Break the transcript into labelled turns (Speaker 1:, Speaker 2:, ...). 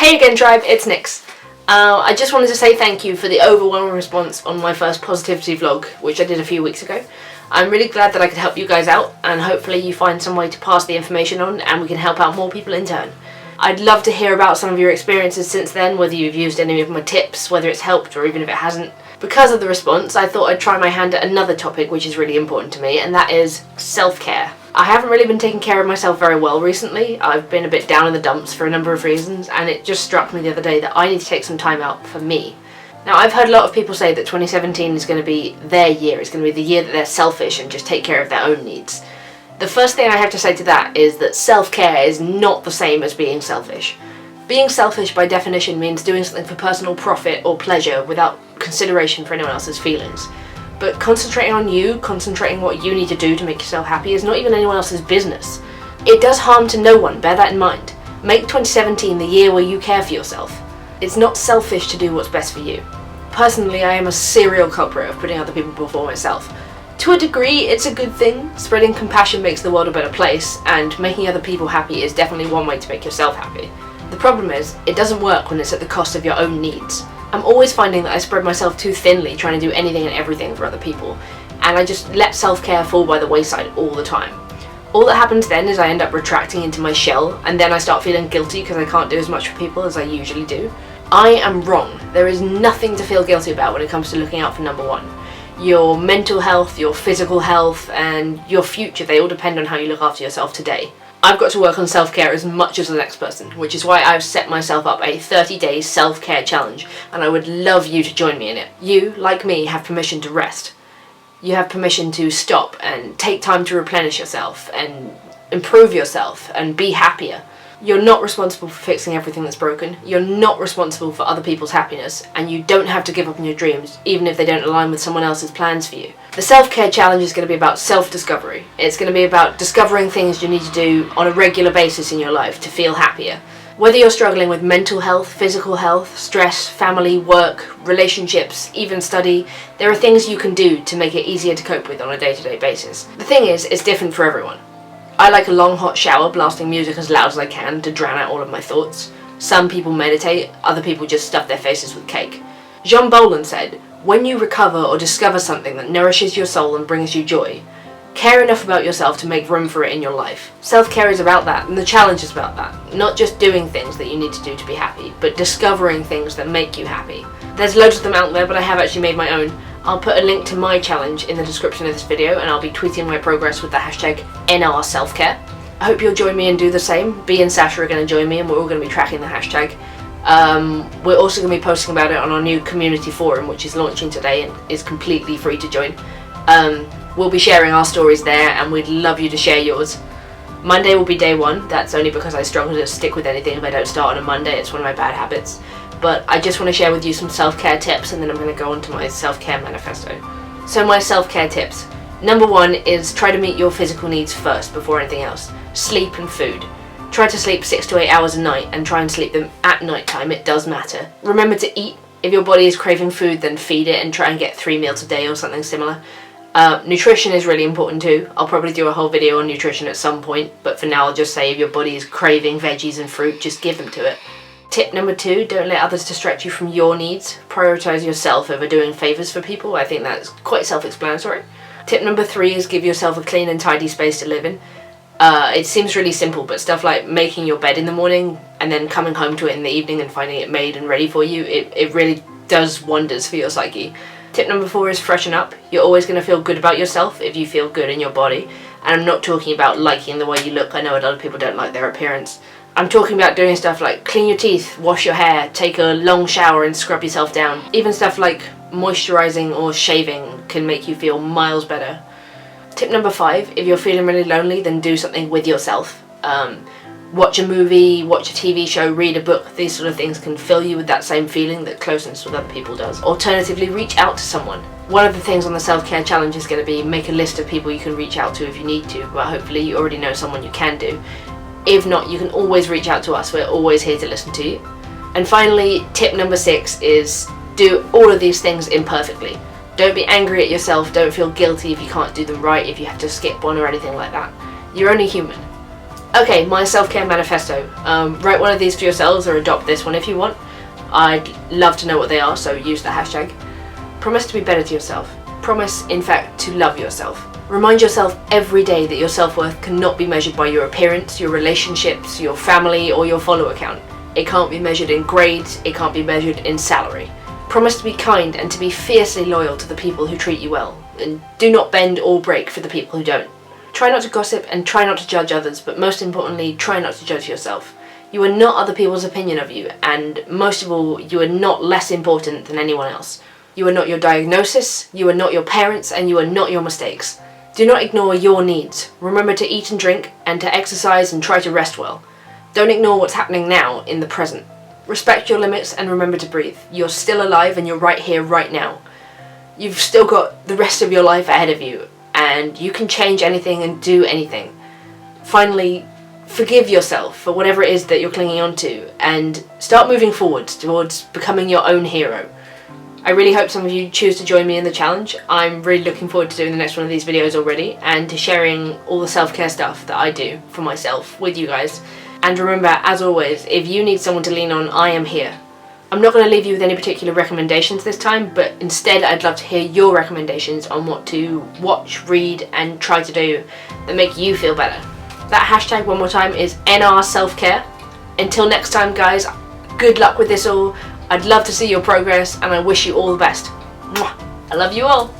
Speaker 1: Hey again tribe, it's Nyx. I just wanted to say thank you for the overwhelming response on my first positivity vlog, which I did a few weeks ago. I'm really glad that I could help you guys out, and hopefully you find some way to pass the information on and we can help out more people in turn. I'd love to hear about some of your experiences since then, whether you've used any of my tips, whether it's helped or even if it hasn't. Because of the response, I thought I'd try my hand at another topic which is really important to me, and that is self-care. I haven't really been taking care of myself very well recently. I've been a bit down in the dumps for a number of reasons, and it just struck me the other day that I need to take some time out for me. Now, I've heard a lot of people say that 2017 is going to be their year. It's going to be the year that they're selfish and just take care of their own needs. The first thing I have to say to that is that self-care is not the same as being selfish. Being selfish by definition means doing something for personal profit or pleasure without consideration for anyone else's feelings. But concentrating on you, concentrating what you need to do to make yourself happy is not even anyone else's business. It does harm to no one, bear that in mind. Make 2017 the year where you care for yourself. It's not selfish to do what's best for you. Personally, I am a serial culprit of putting other people before myself. To a degree, it's a good thing. Spreading compassion makes the world a better place, and making other people happy is definitely one way to make yourself happy. The problem is, it doesn't work when it's at the cost of your own needs. I'm always finding that I spread myself too thinly trying to do anything and everything for other people, and I just let self-care fall by the wayside all the time. All that happens then is I end up retracting into my shell, and then I start feeling guilty because I can't do as much for people as I usually do. I am wrong. There is nothing to feel guilty about when it comes to looking out for number one. Your mental health, your physical health, and your future, they all depend on how you look after yourself today. I've got to work on self-care as much as the next person, which is why I've set myself up a 30-day self-care challenge, and I would love you to join me in it. You, like me, have permission to rest. You have permission to stop and take time to replenish yourself and improve yourself and be happier. You're not responsible for fixing everything that's broken. You're not responsible for other people's happiness, and you don't have to give up on your dreams, even if they don't align with someone else's plans for you. The self-care challenge is going to be about self-discovery. It's going to be about discovering things you need to do on a regular basis in your life to feel happier. Whether you're struggling with mental health, physical health, stress, family, work, relationships, even study, there are things you can do to make it easier to cope with on a day-to-day basis. The thing is, it's different for everyone. I like a long hot shower blasting music as loud as I can to drown out all of my thoughts. Some people meditate, other people just stuff their faces with cake. Jean Bolin said, "When you recover or discover something that nourishes your soul and brings you joy, care enough about yourself to make room for it in your life." Self-care is about that, and the challenge is about that. Not just doing things that you need to do to be happy, but discovering things that make you happy. There's loads of them out there, but I have actually made my own. I'll put a link to my challenge in the description of this video, and I'll be tweeting my progress with the hashtag #NRSelfcare. I hope you'll join me and do the same. Bea and Sasha are going to join me, and we're all going to be tracking the hashtag. We're also going to be posting about it on our new community forum, which is launching today and is completely free to join. We'll be sharing our stories there, and we'd love you to share yours. Monday will be day one. That's only because I struggle to stick with anything if I don't start on a Monday. It's one of my bad habits. But I just want to share with you some self-care tips, and then I'm going to go on to my self-care manifesto. So my self-care tips. Number one is try to meet your physical needs first before anything else. Sleep and food. Try to sleep 6 to 8 hours a night, and try and sleep them at night time. It does matter. Remember to eat. If your body is craving food, then feed it and try and get 3 meals a day or something similar. Nutrition is really important too. I'll probably do a whole video on nutrition at some point, but for now I'll just say if your body is craving veggies and fruit, just give them to it. Tip number 2, don't let others distract you from your needs. Prioritize yourself over doing favours for people. I think that's quite self-explanatory. Tip number 3 is give yourself a clean and tidy space to live in. It seems really simple, but stuff like making your bed in the morning and then coming home to it in the evening and finding it made and ready for you, it really does wonders for your psyche. Tip number 4 is freshen up. You're always going to feel good about yourself if you feel good in your body. And I'm not talking about liking the way you look. I know a lot of people don't like their appearance. I'm talking about doing stuff like clean your teeth, wash your hair, take a long shower and scrub yourself down. Even stuff like moisturising or shaving can make you feel miles better. Tip number 5, if you're feeling really lonely, then do something with yourself. Watch a movie, watch a TV show, read a book. These sort of things can fill you with that same feeling that closeness with other people does. Alternatively, reach out to someone. One of the things on the self-care challenge is going to be make a list of people you can reach out to if you need to, but hopefully you already know someone you can do. If not, you can always reach out to us. We're always here to listen to you. And finally, tip number 6 is do all of these things imperfectly. Don't be angry at yourself. Don't feel guilty if you can't do them right, if you have to skip one or anything like that. You're only human. Okay, my self-care manifesto. Write one of these for yourselves or adopt this one if you want. I'd love to know what they are, so use the hashtag. Promise to be better to yourself. Promise, in fact, to love yourself. Remind yourself every day that your self-worth cannot be measured by your appearance, your relationships, your family, or your follower count. It can't be measured in grades, it can't be measured in salary. Promise to be kind and to be fiercely loyal to the people who treat you well, and do not bend or break for the people who don't. Try not to gossip and try not to judge others, but most importantly, try not to judge yourself. You are not other people's opinion of you, and most of all, you are not less important than anyone else. You are not your diagnosis, you are not your parents, and you are not your mistakes. Do not ignore your needs. Remember to eat and drink, and to exercise and try to rest well. Don't ignore what's happening now, in the present. Respect your limits and remember to breathe. You're still alive and you're right here, right now. You've still got the rest of your life ahead of you, and you can change anything and do anything. Finally, forgive yourself for whatever it is that you're clinging on to, and start moving forward towards becoming your own hero. I really hope some of you choose to join me in the challenge. I'm really looking forward to doing the next one of these videos already, and to sharing all the self-care stuff that I do for myself with you guys. And remember, as always, if you need someone to lean on, I am here. I'm not going to leave you with any particular recommendations this time, but instead I'd love to hear your recommendations on what to watch, read, and try to do that make you feel better. That hashtag, one more time, is NRSelfcare. Until next time, guys, good luck with this all. I'd love to see your progress, and I wish you all the best. Mwah. I love you all.